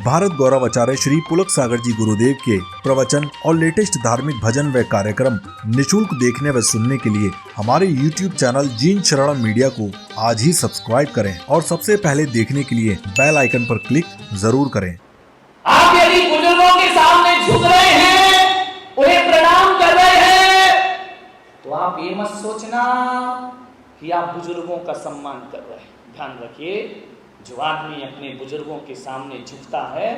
भारत गौरव आचार्य श्री पुलक सागर जी गुरुदेव के प्रवचन और लेटेस्ट धार्मिक भजन व कार्यक्रम निशुल्क देखने व सुनने के लिए हमारे YouTube चैनल जीन शरणम मीडिया को आज ही सब्सक्राइब करें और सबसे पहले देखने के लिए बेल आइकन पर क्लिक जरूर करें। आप यदि बुजुर्गों के सामने झुक रहे हैं, उन्हें प्रणाम कर रहे हैं, तो आप ये मत सोचना कि आप बुजुर्गों का सम्मान कर रहे हैं। ध्यान रखिए, जो आदमी अपने बुजुर्गों के सामने झुकता है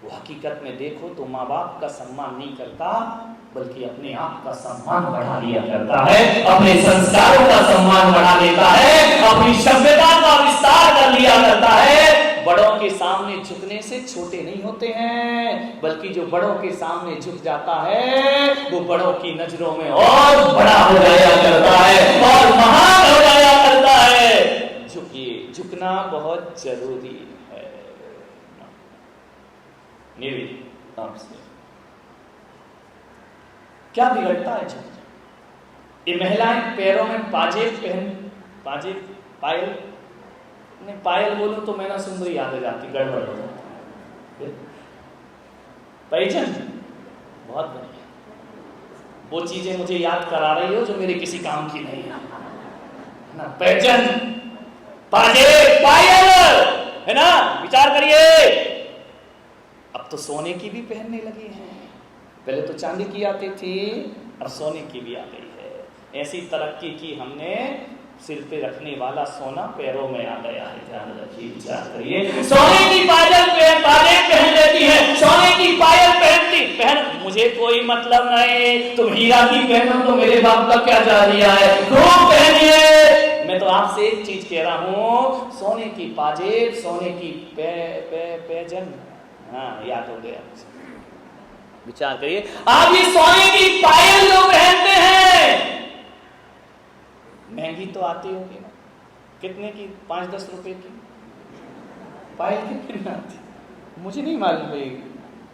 वो हकीकत में देखो तो माँ बाप का सम्मान नहीं करता, बल्कि अपने आप का सम्मान बढ़ा लिया करता है, अपने संस्कारों का सम्मान बढ़ा लेता है, अपनी सभ्यता का विस्तार कर लिया करता है। बड़ों के सामने झुकने से छोटे नहीं होते हैं, बल्कि जो बड़ों के सामने झुक जाता है वो बड़ों की नजरों में और बड़ा हो जाया करता है और महान हो जाया करता है। झुकिए, झुकना बहुत जरूरी है। निवेदन आपसे, क्या बिगड़ता है झुक? ये महिलाएं पैरों में पायल बोलूं तो मैना सुंदरी याद आ जाती, गड़बड़ हो जाती। पैजन बहुत बढ़िया, वो चीजें मुझे याद करा रही हो जो मेरे किसी काम की नहीं है ना। पैजन, पायल है ना, विचार करिए। अब तो सोने की भी पहनने लगी हैं, पहले तो चांदी की आती थी, अब सोने की भी आ गई है। ऐसी तरक्की की हमने, सिर पे रखने वाला सोना पैरों में आ गया है। ध्यान रखिए, विचार करिए। सोने की पायल पहन लेती है, सोने की पायल पहन, मुझे कोई मतलब नहीं, तुम हीरा की पहनो तो मेरे बाप का क्या जा रहा है, खूब पहनिए। मैं तो आपसे एक चीज कह रहा हूं, सोने की पाजेब, सोने की पैजन, हाँ याद हो गया। विचार करिए, आप ये सोने की पायल जो पहनते हैं, महंगी तो आती होगी ना, कितने की? 5-10 रुपए की पायल कितने में आती? मुझे नहीं मालूम भाई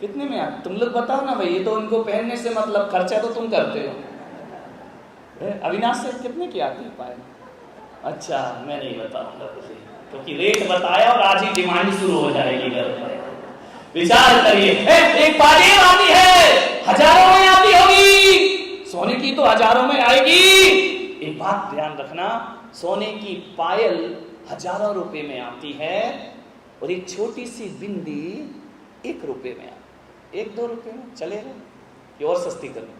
कितने में आती, तुम लोग बताओ ना भाई। ये तो उनको पहनने से मतलब, खर्चा तो तुम करते हो। अविनाश से कितने की आती है पायल? अच्छा, मैं नहीं बताऊंगा तुझे, क्योंकि रेट बताया और आज ही डिमांड शुरू हो जाएगी घर पर। विचार करिए, एक पायल आती है, हजारों में आती होगी, सोने की तो हजारों में आएगी। एक बात ध्यान रखना, सोने की पायल हजारों रुपए में आती है और एक छोटी सी बिंदी 1 रुपए में आती। 1-2 रुपए में चलेगा कि और सस्ती करो?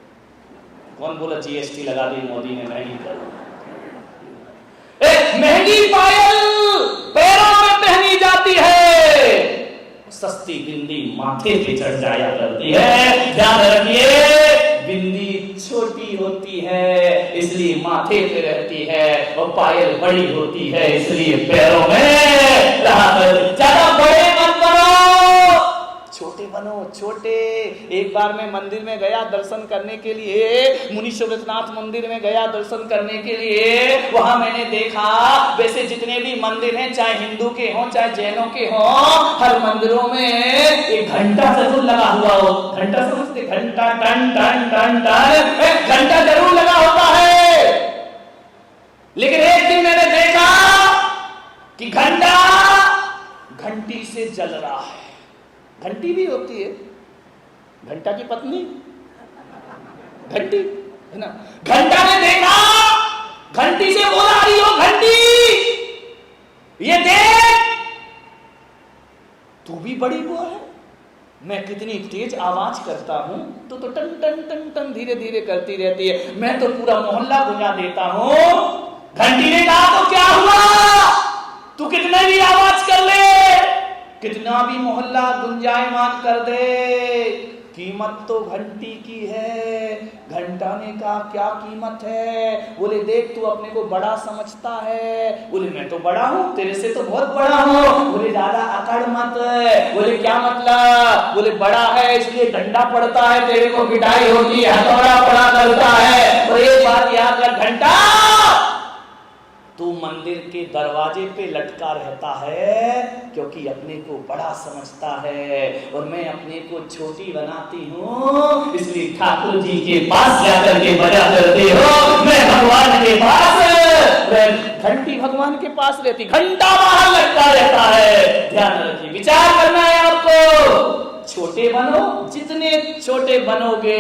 कौन बोला जीएसटी लगा दी मोदी ने, महंगी करो? महंगी पायल पैरों में पहनी जाती है, सस्ती बिंदी माथे पे चढ़ जाया करती है। ध्यान रखिए, बिंदी छोटी होती है इसलिए माथे पे रहती है, और पायल बड़ी होती है इसलिए पैरों में रहा करती। ज्यादा बड़े मत बनो, छोटे बनो, छोटे। एक बार मैं मंदिर में गया दर्शन करने के लिए, मुनि सुब्रतनाथ मंदिर में गया दर्शन करने के लिए। वहां मैंने देखा, वैसे जितने भी मंदिर हैं, चाहे हिंदू के हों चाहे जैनों के हों, हर मंदिरों में एक घंटा जरूर लगा हुआ हो। घंटा समझते? घंटा, टन टन टन टन, घंटा जरूर लगा होता है। लेकिन एक दिन मैंने देखा कि घंटा घंटी से जल रहा है। घंटी भी होती है, घंटा की पत्नी घंटी है ना। घंटा ने देखा, घंटी से बोला, रही हो घंटी, ये देख, तू भी बड़ी वो है, मैं कितनी तेज आवाज करता हूं तो टन टन टन टन धीरे धीरे करती रहती है, मैं तो पूरा मोहल्ला गुंजा देता हूं। घंटी ने कहा, तो क्या हुआ, तू कितने भी आवाज कर ले, कितना भी मोहल्ला गुंजायमान कर दे, कीमत तो घंटी की है। घंटा ने कहा, क्या कीमत है? बोले, देख तू अपने को बड़ा समझता है। बोले, मैं तो बड़ा हूं, तेरे से तो बहुत बड़ा हूं। बोले, ज्यादा अकड़ मत। बोले, क्या मतलब? बोले, बड़ा है इसलिए डंडा पड़ता है, तेरे को पिटाई होती है, हथौड़ा पड़ा करता है। और एक बात याद रख, घंटा तू मंदिर के दरवाजे पे लटका रहता है क्योंकि अपने को बड़ा समझता है, और मैं अपने को छोटी बनाती हूँ, इसलिए ठाकुर जी के पास जाकर के बजा करते हो, मैं भगवान के पास। घंटी भगवान के पास रहती, घंटा बाहर लटका रहता है। ध्यान रखिए, विचार करना है आपको। बनो, जितने छोटे बनोगे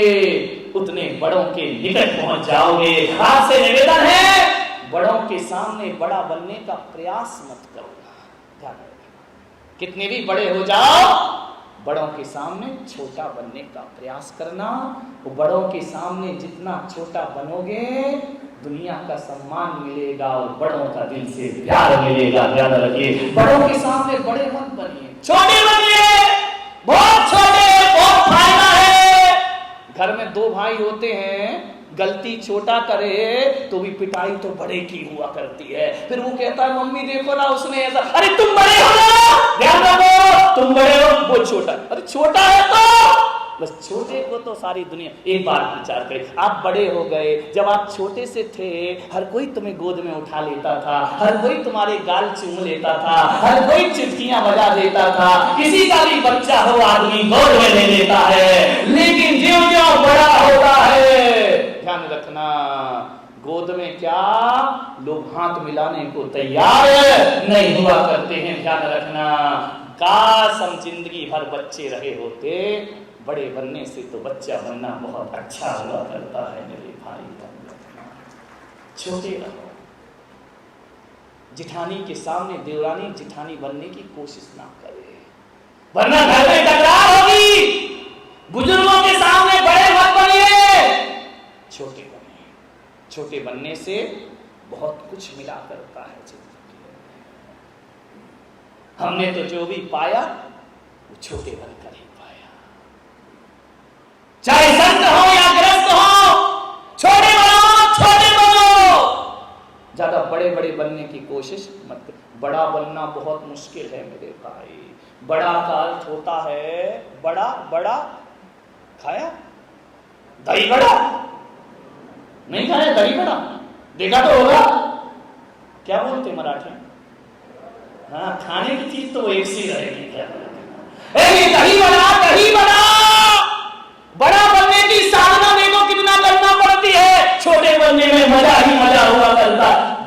उतने बड़ों के निकट पहुंच जाओगे। आपसे निवेदन है, बड़ों के सामने बड़ा बनने का प्रयास मत करो। ध्यान रखना, कितने भी बड़े हो जाओ, बड़ों के सामने छोटा बनने का प्रयास करना। वो बड़ों के सामने जितना छोटा बनोगे, दुनिया का सम्मान मिलेगा और बड़ों का दिल से प्यार मिलेगा। ध्यान रखिए, बड़ों के सामने बड़े मत बनिए, छोटे बनिए। बहुत छोटे, बहुत फायदा है। घर में दो भाई होते हैं, गलती छोटा करे तो भी पिटाई तो बड़े की हुआ करती है। फिर वो कहता है मम्मी देखो ना उसने ऐसा, अरे तुम बड़े हो ना, ध्यान रखो, तुम बड़े हो, वो छोटा, अरे छोटा है तो बस छोटे को तो सारी दुनिया। एक बार विचार करें, आप बड़े हो गए, जब आप छोटे से थे हर कोई तुम्हें गोद में उठा लेता था, हर कोई तुम्हारे गाल चूम लेता था, हर कोई चिट्ठियां बजा देता था, किसी का भी बच्चा हो आदमी गोद में ले लेता है। लेकिन ज्यों-ज्यों बड़ा होता है, ध्यान रखना, गोद में क्या लोग हाथ मिलाने को तैयार नहीं हुआ करते हैं। ध्यान रखना, काश हम जिंदगी भर बच्चे रहे होते। बड़े बनने से तो बच्चा बनना बहुत अच्छा हुआ करता है मेरे भाई। छोटे रहो, जिठानी के सामने देवरानी जिठानी बनने की कोशिश ना करे, वरना घर में टकरार होगी। बुजुर्गों के सामने बड़े मत बनिए, छोटे बनिए। छोटे बनने से बहुत कुछ मिला करता है जिंदगी में। हमने तो जो भी पाया वो छोटे बनकर ही पाया। चाहे संत हो या ग्रस्त हो, छोटे बनो, छोटे बनो। ज्यादा बड़े बड़े बनने की कोशिश मत करो। बड़ा बनना बहुत मुश्किल है मेरे भाई। बड़ा का अर्थ होता है बड़ा। बड़ा खाया दही बड़ा? नहीं खाया दही बड़ा? देखा तो होगा, क्या बोलते मराठी? हाँ, खाने की चीज तो वो एक सी रहेगी। क्या दही बड़ा, दही बड़ा। बड़ा बनने की साधना देखो कितना करना पड़ती है। छोटे बनने में मजा ही मजा हुआ करता है।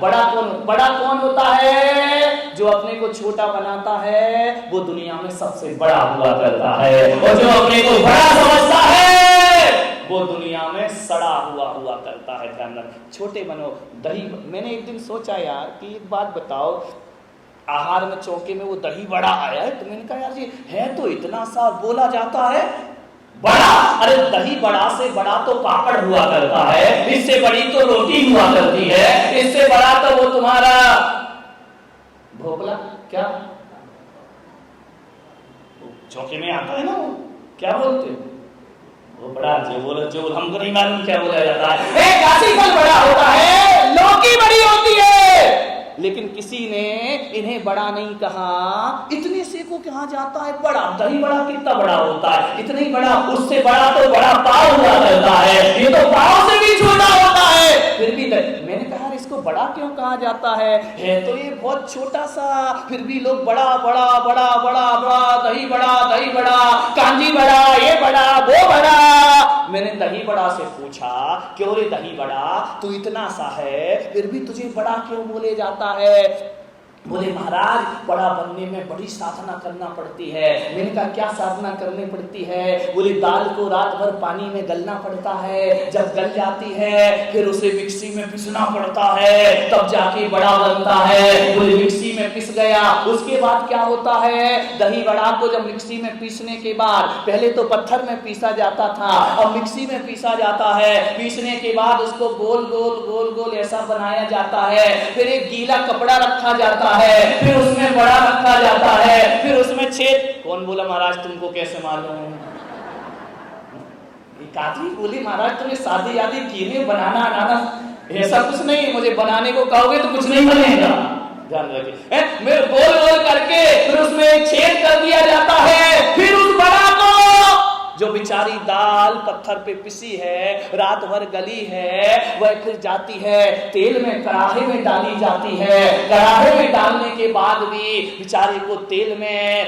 बड़ा कौन होता है? जो अपने को छोटा बनाता है वो दुनिया में सबसे बड़ा हुआ करता है, और जो अपने को बड़ा समझता है वो दुनिया में सड़ा हुआ करता है। ध्यान रख, छोटे बनो। दही, मैंने एक दिन सोचा यार कि एक बात बताओ, आहार में चौके में वो दही बड़ा आया है, तो मैंने कहा यार जी है तो इतना सा बोला जाता है बड़ा। अरे दही बड़ा से बड़ा तो पापड़ हुआ करता है, इससे बड़ी तो रोटी हुआ करती है, इससे बड़ा तो वो तुम्हारा भोपला, क्या चौके में आता है ना, वो क्या बोलते हैं, वो बड़ा जो हमको नहीं मालूम क्या बोला जाता है। काशी फल बड़ा होता है, लौकी बड़ी होती है, लेकिन किसी ने इन्हें बड़ा नहीं कहा। इतने से को कहा जाता है बड़ा। दही बड़ा कितना बड़ा होता है? इतना ही बड़ा। उससे बड़ा तो बड़ा पाव हुआ करता है, ये तो पाव से भी छोटा होता है। फिर भी मैंने कहा इसको बड़ा क्यों कहा जाता है तो ये बहुत छोटा सा, फिर भी लोग बड़ा बड़ा बड़ा बड़ा बड़ा, दही बड़ा, कांजी बड़ा, ये बड़ा, वो बड़ा। मैंने दही बड़ा से पूछा, क्यों रे दही बड़ा, तू इतना सा है फिर भी तुझे बड़ा क्यों बोले जाता है? बोले महाराज बड़ा बनने में बड़ी साधना करना पड़ती है। मैंने कहा क्या साधना करनी पड़ती है? बोले दाल को रात भर पानी में गलना पड़ता है, जब गल जाती है फिर उसे मिक्सी में पीसना पड़ता है, तब जाके बड़ा बनता है। बोले मिक्सी में पिस गया, उसके बाद क्या होता है? दही बड़ा को जब मिक्सी में पीसने के बाद, पहले तो पत्थर में पीसा जाता था, अब मिक्सी में पीसा जाता है। पीसने के बाद उसको गोल गोल गोल गोल ऐसा बनाया जाता है, फिर एक गीला कपड़ा रखा जाता है, फिर उसमें बड़ा रखा जाता है, फिर उसमें छेद। कौन बोला महाराज तुमको कैसे मालूम? एक आदमी बोले महाराज तुम्हें शादी आदि कीने बनाना आना? ऐसा कुछ नहीं, मुझे बनाने को कहोगे तो कुछ नहीं बनेगा। ध्यान रखिए, मेरे गोल गोल करके फिर उसमें छेद कर दिया जाता है, फिर उस बड़ा को जो बेचारी दाल पत्थर पे पिसी है, रात भर गली है, वह फिर जाती है तेल में, कड़ाहे में डाली जाती है। कड़ाहे में डालने के बाद भी बेचारे को तेल में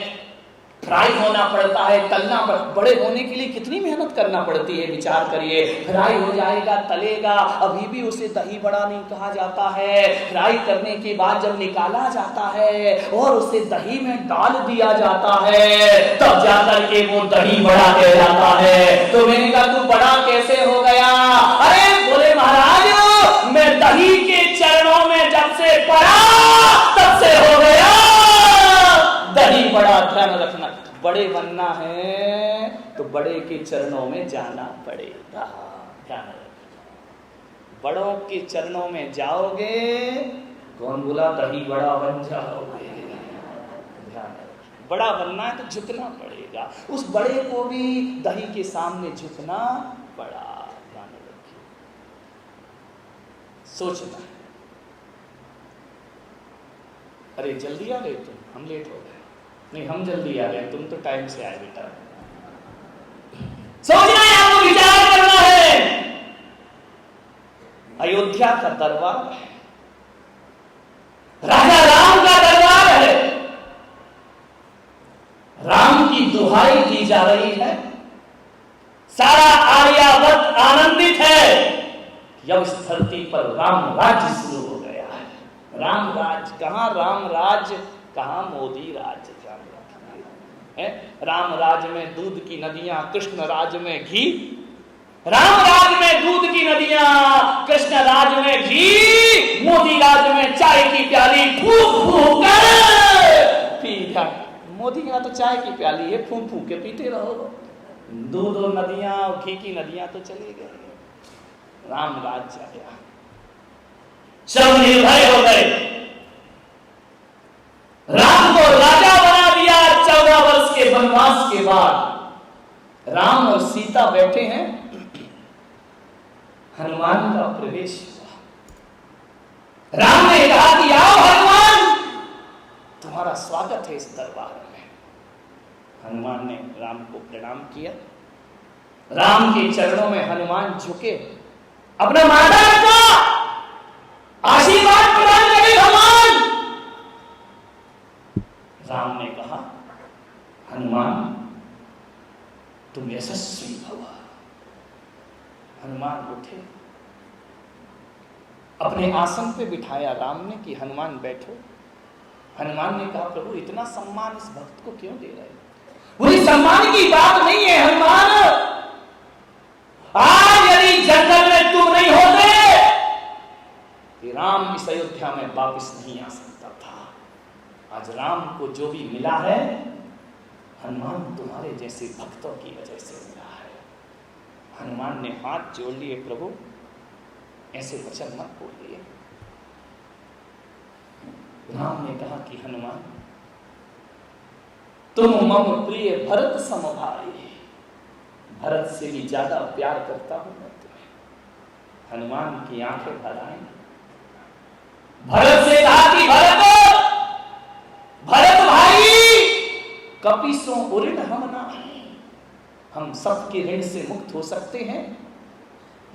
फ्राई होना पड़ता है, तलना बड़े होने के लिए कितनी मेहनत करना पड़ती है, विचार करिए। फ्राई हो जाएगा, तलेगा, अभी भी उसे दही बड़ा नहीं कहा जाता है। फ्राई करने के बाद जब निकाला जाता है और उसे दही में डाल दिया जाता है, तब जाकर के वो दही बड़ा कहलाता है। तो मैंने कहा तू बड़ा कैसे हो गया? अरे बोले महाराज मैं दही के चरणों में जब से पड़ा तब से हो गया दही बड़ा। ध्यान रखना, बड़े बनना है तो बड़े के चरणों में जाना पड़ेगा। ध्यान रखना, बड़ों के चरणों में जाओगे, कौन बोला दही बड़ा बन जाओगे? ध्यान रखना, बड़ा बनना है तो झुकना पड़ेगा, उस बड़े को भी दही के सामने झुकना पड़ा। ध्यान रखिए, सोचना है। अरे जल्दी आ गए तुम, हम लेट हो गए। नहीं हम जल्दी आ गए, तुम तो टाइम से आए बेटा। सोचना है, आपको विचार करना है। अयोध्या का दरबार है, राजा राम का दरबार है, राम की दुहाई दी जा रही है, सारा आर्यावर्त आनंदित है कि अब इस धरती पर राम राज्य शुरू हो गया है। राम राज कहां, राम राज कहां, मोदी राज। राम राज में दूध की नदियां, कृष्ण राज में घी। राम राज में दूध की नदियां, कृष्ण राज में घी, मोदी राज में चाय की प्याली फूंक फूंक कर पी। मोदी का तो चाय की प्याली है, फूंक फूंक के पीते रहो। दूध और नदियां और घी की नदियां तो चले गए, राम राज आ गया, सब निर्भय हो गए, राम को राजा बना दिया। 14 वर्ष के वनवास के बाद राम और सीता बैठे हैं, हनुमान का प्रवेश हुआ। राम ने कहा कि आओ हनुमान, तुम्हारा स्वागत है इस दरबार में। हनुमान ने राम को प्रणाम किया, राम के चरणों में हनुमान झुके, अपना माथा रखा, आशीर्वाद प्रदान करे भगवान। राम ने कहा हनुमान तुम यशस्वी भव। हनुमान उठे, अपने आसन पे बिठाया राम ने कि हनुमान बैठो। हनुमान ने कहा प्रभु इतना सम्मान इस भक्त को क्यों दे रहे? बुरी सम्मान की बात नहीं है हनुमान, आज यदि जंगल में तुम नहीं होते कि राम इस अयोध्या में वापस नहीं आ सकता था। आज राम को जो भी मिला है हनुमान तुम्हारे जैसे भक्तों की वजह से मिला है। हनुमान ने हाथ जोड़ लिए, प्रभु ऐसे वचन मत बोलिए। राम ने कहा कि हनुमान तुम मम प्रिय भरत समभाई, भरत से भी ज्यादा प्यार करता हूं मैं तुम्हें। हनुमान की आंखें भर आई, भरत से कहा कि भरत भाई कपिसों उऋण हम ना, हम सबके ऋण से मुक्त हो सकते हैं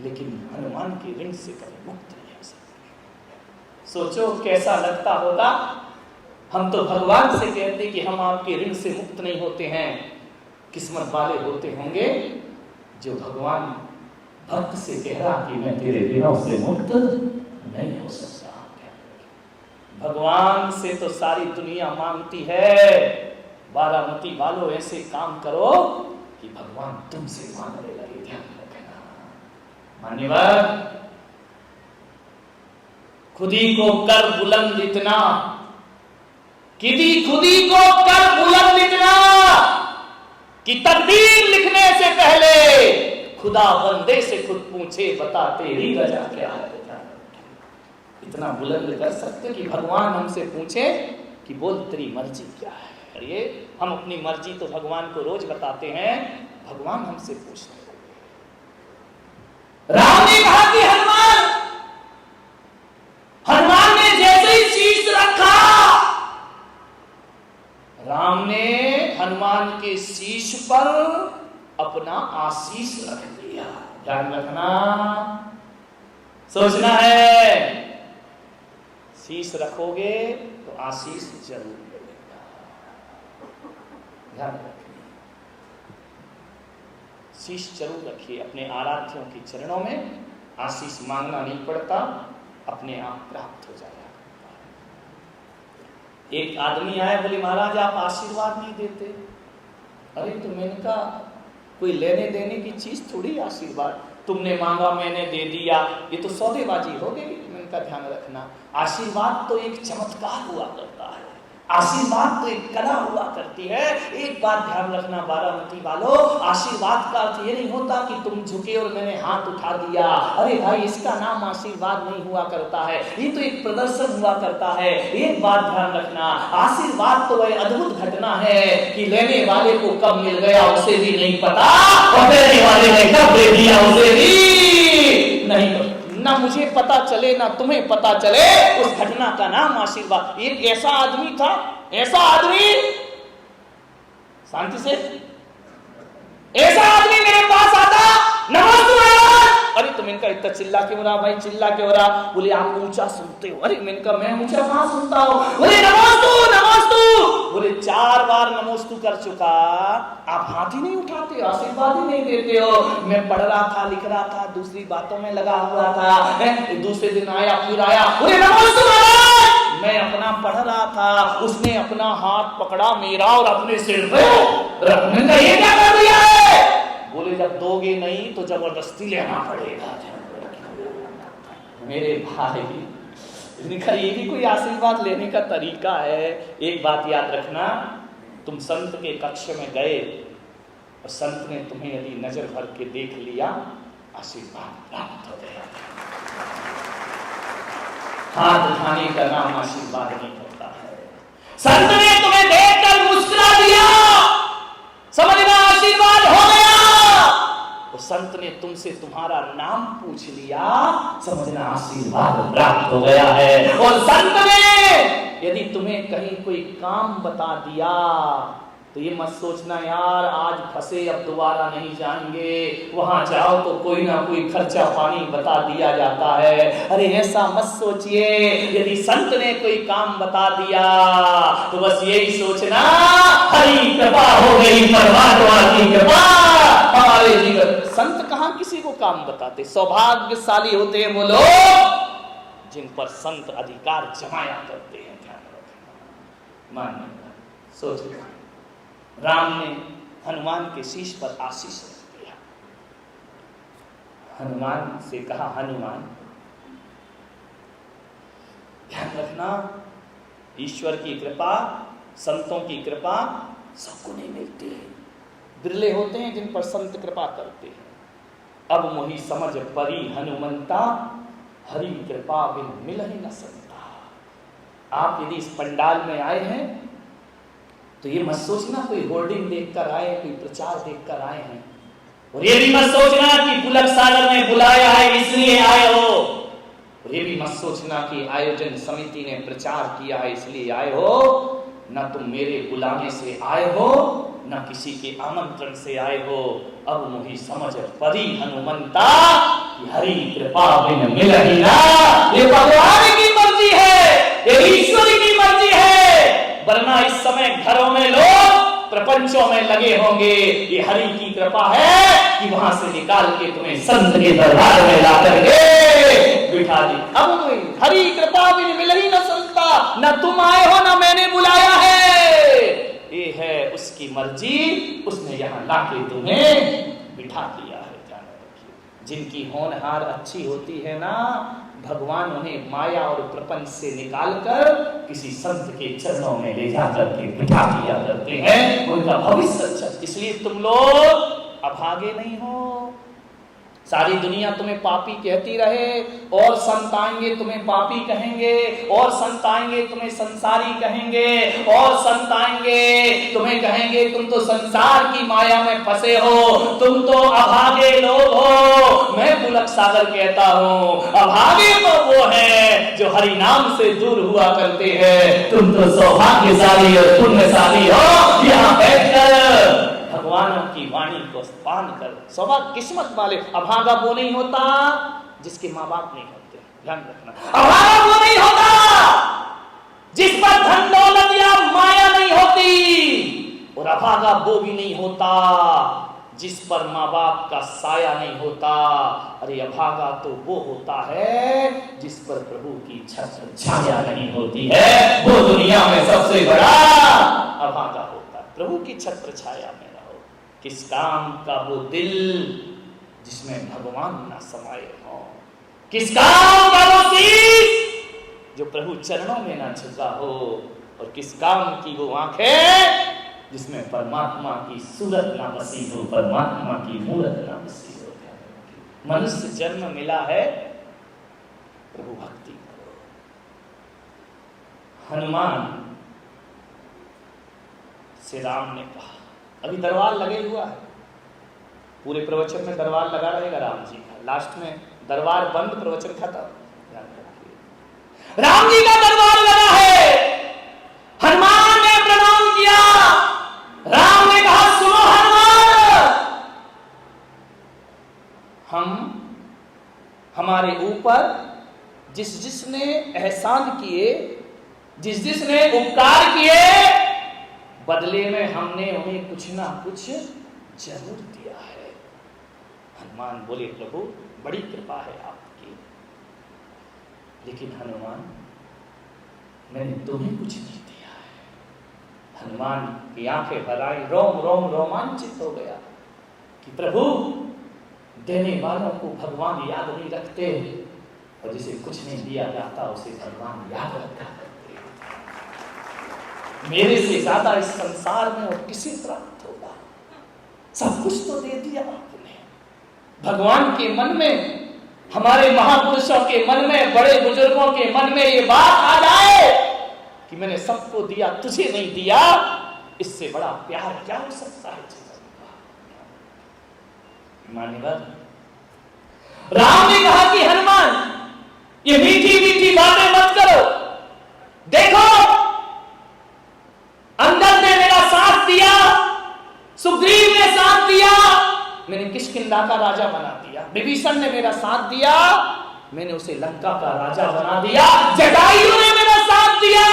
लेकिन हनुमान के ऋण से कभी मुक्त नहीं हो सकते। सोचो कैसा लगता होगा, हम तो भगवान से कहते कि हम आपके ऋण से मुक्त नहीं होते हैं। किस्मत वाले होते होंगे जो भगवान भक्त से कह रहा कि मैं तेरे ऋणों से मुक्त नहीं हो सकता। भगवान से तो सारी दुनिया मांगती है, बारामती वालों ऐसे काम करो कि भगवान तुमसे मांगने लगे। ध्यान रखना मान्यवर, खुदी को कर बुलंद इतना, खुदी को कर बुलंद इतना कि तकदीर लिखने से पहले खुदा बंदे से खुद पूछे बता तेरी रजा क्या है। इतना बुलंद कर सकते कि भगवान हमसे पूछे कि बोल तेरी मर्जी क्या है। अरे हम अपनी मर्जी तो भगवान को रोज बताते हैं, भगवान हमसे पूछते हैं। राम ने कहा कि हनुमान ने जैसे ही शीश रखा, राम ने हनुमान के शीश पर अपना आशीष रख दिया। ध्यान रखना, सोचना है, शीश रखोगे तो आशीष जरूर मिलेगा। ध्यान रखिए, शीश जरूर रखिए। अपने आराध्यों के चरणों में आशीष मांगना नहीं पड़ता, अपने आप प्राप्त हो जाएगा। एक आदमी आया, बोले महाराज आप आशीर्वाद नहीं देते। अरे तो मैंने कहा कोई लेने देने की चीज थोड़ी आशीर्वाद, तुमने मांगा मैंने दे दिया, ये तो सौदेबाजी हो गई। मैंने कहा ध्यान रखना, आशीर्वाद तो एक चमत्कार हुआ करता है, आशीर्वाद तो एक कला हुआ करती है। एक बात ध्यान रखना बारामती वालों, आशीर्वाद का अर्थ ये नहीं होता कि तुम झुके और मैंने हाथ उठा दिया। अरे भाई इसका नाम आशीर्वाद नहीं हुआ करता है, ये तो एक प्रदर्शन हुआ करता है। एक बात ध्यान रखना, आशीर्वाद तो वह अद्भुत घटना है कि लेने वाले को कब मिल गया उसे भी नहीं पता, और देने वाले ने कब दे दिया उसे भी नहीं पता। ना मुझे पता चले ना तुम्हें पता चले, उस घटना का नाम आशीर्वाद। एक ऐसा आदमी था, ऐसा आदमी, शांति से, ऐसा आदमी मेरे पास आता, नमस्ते महाराज। अरे तो मैंने कहा इतना चिल्ला क्यों रहा भाई, चिल्ला क्यों रहा? बोले आप ऊंचा सुनते हो। अरे मैंने कहा मैं ऊंचा कहां सुनता हूं? बोले नमस्तु नमस्तु। बोले 4 बार नमस्तु कर चुका, आप हाथ ही नहीं उठाते, आशीर्वाद ही नहीं देते हो। मैं पढ़ रहा था, लिख रहा था, दूसरी बातों में लगा हुआ था। दूसरे दिन आया, फिर आया, बोले नमस्तु महाराज। मैं अपना पढ़ रहा था, उसने अपना हाथ पकड़ा मेरा और अपने सिर पे रखने का, ये क्या कर दिया है? बोले जब दोगे नहीं तो जबरदस्ती लेना पड़ेगा। मेरे भाई, ये भी कोई आशीर्वाद लेने का तरीका है? एक बात याद रखना, तुम संत के कक्ष में गए और संत ने तुम्हें यदि नजर भर के देख लिया, आशीर्वाद प्राप्त हो गया। हाथ उठाने का नाम आशीर्वाद नहीं होता है। संत ने तुम्हें देखकर मुस्कुरा दिया, समझना आशीर्वाद हो गया। संत ने तुमसे तुम्हारा नाम पूछ लिया, समझना आशीर्वाद प्राप्त हो गया है। और संत ने यदि तुम्हें कहीं कोई काम बता दिया तो ये मत सोचना यार आज फंसे अब दोबारा नहीं जाएंगे, वहां जाओ तो कोई ना कोई खर्चा पानी बता दिया जाता है। अरे ऐसा मत सोचिए, यदि संत ने कोई काम बता दिया तो बस यही सोचना हरी कृपा हो गई, परमात्मा की कृपा हमारे जीवन। संत कहां किसी को काम बताते, सौभाग्यशाली होते हैं वो लोग जिन पर संत अधिकार जमाया करते हैं। ध्यान रखना, मानिए, सोचिए, राम ने हनुमान के शीश पर आशीष रख दिया। हनुमान से कहा हनुमान, ध्यान रखना ईश्वर की कृपा, संतों की कृपा सबको नहीं मिलती है, बिरले होते हैं जिन पर संत कृपा करते हैं। अब मोहि समझ परी हनुमंता, हरि कृपा बिन मिल ही न सकता। आप यदि इस पंडाल में आए हैं तो ये मत सोचना कोई होर्डिंग देखकर आए, कोई प्रचार देखकर आए हैं, और ये भी मत सोचना कि पुलक सागर ने बुलाया है इसलिए आए हो, और ये भी मत सोचना कि आयोजन समिति ने प्रचार किया है इसलिए आए हो। न तुम मेरे बुलाने से आए हो, न किसी के आमंत्रण से आए हो। अब मोहि समझ परी हनुमंता, हरि कृपा बिन मिल ही ना। ये भगवान की मर्जी है, ये ईश्वर की मर्जी है, वरना इस समय घरों में लोग प्रपंचों में लगे होंगे। ये हरि की कृपा है कि वहां से निकाल के तुम्हें संत के दरबार में ला करके बिठा दी। अब हरि कृपा बिन मिल ही न सकता, न तुम आए हो न मैंने बुलाया है, ये है उसकी मर्जी, उसने यहाँ लाके तुम्हें बिठा दिया है। ध्यान रखिए, जिनकी होनहार अच्छी होती है ना, भगवान उन्हें माया और प्रपंच से निकालकर किसी संत के चरणों में ले जाकर के बिठा दिया करते हैं, उनका भविष्य अच्छा। इसलिए तुम लोग अभागे नहीं हो। सारी दुनिया तुम्हें पापी कहती रहे, और संत आएंगे तुम्हें पापी कहेंगे, और संत आएंगे तुम्हें संसारी कहेंगे, और संत आएंगे तुम्हें कहेंगे तुम तो संसार की माया में फंसे हो, तुम तो अभागे लोग हो। मैं पुलक सागर कहता हूँ, अभागे तो वो है जो हरि नाम से दूर हुआ करते हैं। तुम तो सौभाग्यशाली और पुण्यशाली हो, यहाँ बैठकर भगवानों की वाणी को पान कर। सौभाग्य किस्मत वाले। अभागा वो नहीं होता जिसके माँ बाप नहीं होते, ध्यान रखना। अभागा वो नहीं होता जिस पर धन दौलत या माया नहीं होती, और अभागा वो भी नहीं होता जिस पर माँ बाप का साया नहीं होता। अरे अभागा तो वो होता है जिस पर प्रभु की छत्र छाया नहीं होती है, वो दुनिया में सबसे बड़ा अभागा होता है। प्रभु की छत्र छाया में रहो। किस काम का वो दिल जिसमें भगवान ना समाये हो, किस काम का वो शीश जो प्रभु चरणों में ना झुका हो, और किस काम की वो आंखें जिसमें परमात्मा की सूरत ना बसी हो, परमात्मा की मूरत ना बसी हो। मनुष्य जन्म मिला है, प्रभु भक्ति करो। हनुमान से राम ने कहा, अभी दरबार लगे हुआ है, पूरे प्रवचन में दरबार लगा रहेगा राम जी का, लास्ट में दरबार बंद, प्रवचन खत्म। राम जी का दरबार लगा है, हनुमान ने प्रणाम किया। राम ने कहा, सुनो हनुमान, हमारे ऊपर जिसने एहसान किए, जिसने उपकार किए, बदले में हमने उन्हें कुछ ना कुछ जरूर दिया है। हनुमान बोले, प्रभु बड़ी कृपा है आपकी, लेकिन हनुमान मैंने तुम्हें कुछ नहीं दिया है। हनुमान की आंखें भर आई, रोम रोम रोमांचित हो गया कि प्रभु देने वालों को भगवान याद नहीं रखते, और जिसे कुछ नहीं दिया जाता उसे भगवान याद रखा करते। मेरे से ज्यादा इस संसार में और किसे प्राप्त होगा? सब कुछ तो दे दिया आपने। भगवान के मन में, हमारे महापुरुषों के मन में, बड़े बुजुर्गों के मन में ये बात आ जाए कि मैंने सबको दिया, तुझे नहीं दिया, इससे बड़ा प्यार क्या हो सकता है जीवन का? मान्यवर, राम ने कहा कि हनुमान ये मीठी मीठी बातें मत करो, देखो अंदर ने मेरा साथ दिया, सुग्रीव ने साथ दिया, मैंने किष्किंधा का राजा बना दिया, विभीषण ने मेरा साथ दिया, मैंने उसे लंका का राजा बना दिया, जटायु ने मेरा साथ दिया,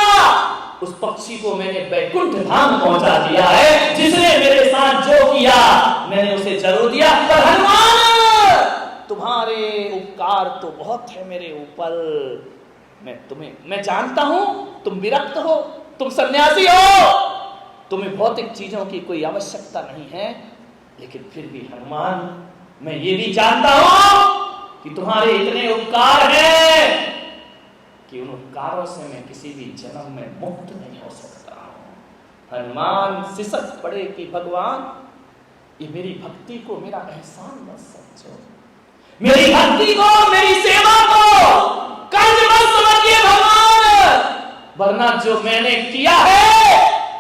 उस पक्षी को मैंने बैकुंठ धाम पहुंचा दिया है, जिसने मेरे साथ जो किया मैंने उसे जरूर दिया। पर हनुमान, तुम्हारे उपकार तो बहुत है मेरे ऊपर, मैं जानता हूं तुम विरक्त हो, तुम सन्यासी हो, तुम्हें भौतिक चीजों की कोई आवश्यकता नहीं है, लेकिन फिर भी हनुमान मैं ये भी जानता हूं कि तुम्हारे इतने उपकार हैं कि उन उपकारों से मैं किसी भी जन्म में मुक्त नहीं हो सकता हूं। हनुमान सिसक पड़े कि भगवान ये मेरी भक्ति को मेरा एहसान मत समझो, मेरी भक्ति को, मेरी सेवा को कर्ज मत समझिए भगवान, वरना जो मैंने किया है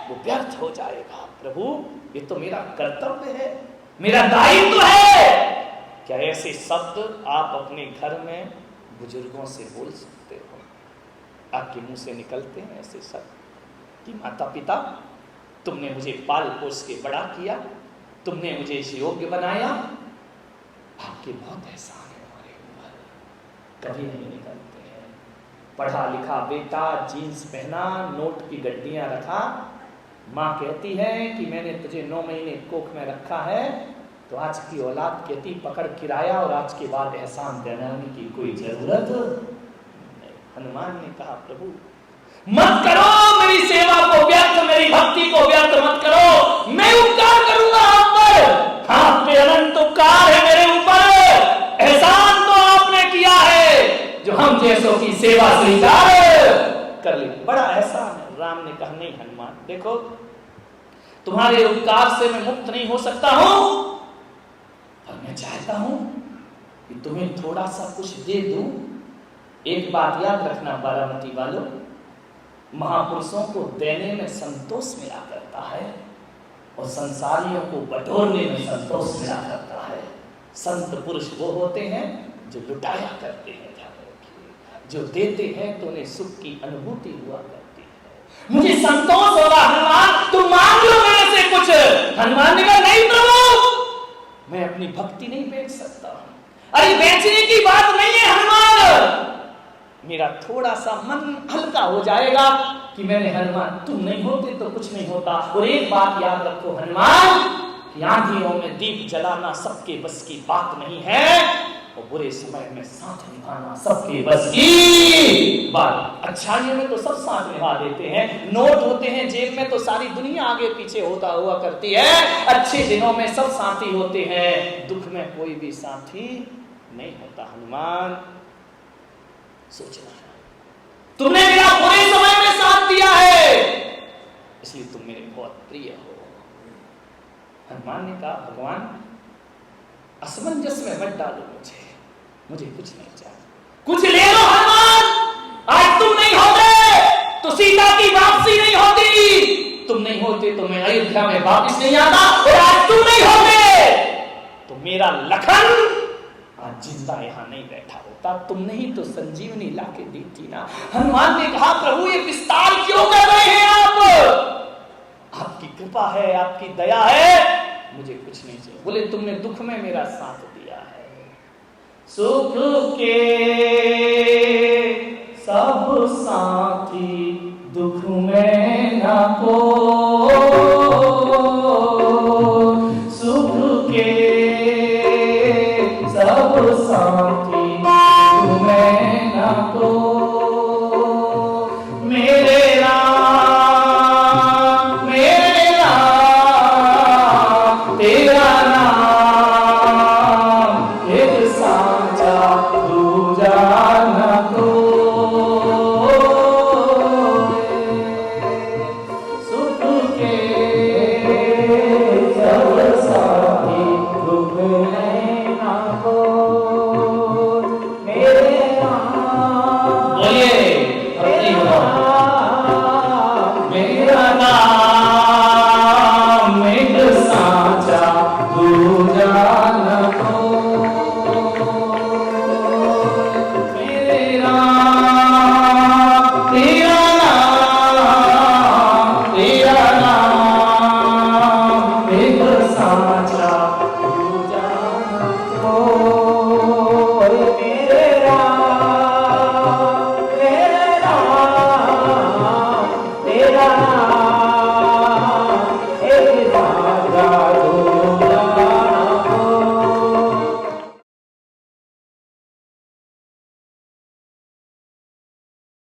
वो व्यर्थ हो जाएगा। प्रभु ये तो मेरा कर्तव्य है, मेरा दायित्व है। क्या ऐसे शब्द आप अपने घर में बुजुर्गों से बोल सकते हो? आपके मुंह से निकलते हैं ऐसे शब्द कि माता पिता तुमने मुझे पाल पोस के बड़ा किया, तुमने मुझे इस योग्य बनाया, आपके बहुत एहसान है हमारे ऊपर। कभी नहीं निकलते हैं। पढ़ा लिखा बेटा, जीन्स पहना, नोट की गड्डियां रखा, माँ कहती है कि मैंने तुझे 9 महीने कोख में रखा है, तो आज की औलाद कहती पकड़ किराया और आज के बाद एहसान देने की कोई जरूरत नहीं। हनुमान ने कहा, प्रभु मत करो मेरी सेवा को व्यर्थ, मेरी भक्ति को व्यर्थ मत करो, मैं उपकार करूंगा आप पर, आपके अनंत उपकार है मेरे ऊपर, एहसान तो आपने किया है जो हम जैसों की सेवा स्वीकार कर ले, बड़ा एहसान है। राम ने कहा, नहीं हनुमान, देखो तुम्हारे उपकार से मैं मुक्त नहीं हो सकता हूं, पर मैं चाहता हूं कि तुम्हें थोड़ा सा कुछ दे दूं। एक बात याद रखना बारामती वालों, महापुरुषों को देने में संतोष मिला करता है और संसारियों को बटोरने में संतोष मिला करता है। संत पुरुष वो होते हैं जो लुटाया करते हैं, जो देते हैं तो उन्हें सुख की अनुभूति हुआ करती है। मुझे संतोष होगा हनुमान, तुम मांग लो मेरे से कुछ। हनुमान ने कहा, नहीं प्रभु, मैं अपनी भक्ति नहीं बेच सकता। अरे बेचने की बात नहीं है हनुमान, मेरा थोड़ा सा मन हल्का हो जाएगा, कि मैंने हनुमान, तुम नहीं होते तो कुछ नहीं होता। और एक बात याद रखो हनुमान, कि आंधियों में दीप जलाना सबके बस की बात नहीं है, और बुरे समय में साथ निभाना सबके बस की बात। अच्छाइयों में तो सब साथ निभा देते हैं, नोट होते हैं जेब में तो सारी दुनिया आगे पीछे होता हुआ करती है। अच्छे दिनों में सब साथी होते हैं, दुख में कोई भी साथी नहीं होता। हनुमान सोचना है, तुमने मेरा बुरे समय में साथ दिया है, इसलिए तुम मेरे बहुत प्रिय हो। हनुमान ने कहा, भगवान असमंजस में मत डालो मुझे कुछ नहीं चाहिए, कुछ ले लो हनुमान। आज तुम नहीं होते तो सीता की वापसी नहीं होती, तुम नहीं होते तो मैं अयोध्या में वापस नहीं आता, और आज तुम नहीं होते तो मेरा लखन आज जिंदा यहां नहीं बैठा होता, तुमने ही तो संजीवनी लाके दी थी ना। हनुमान ने कहा, प्रभु ये विस्तार क्यों कर रहे हैं आप? आपकी कृपा है, आपकी दया है, मुझे कुछ नहीं चाहिए। बोले, तुमने दुख में मेरा साथ दिया है, सुख के सब साथी दुख में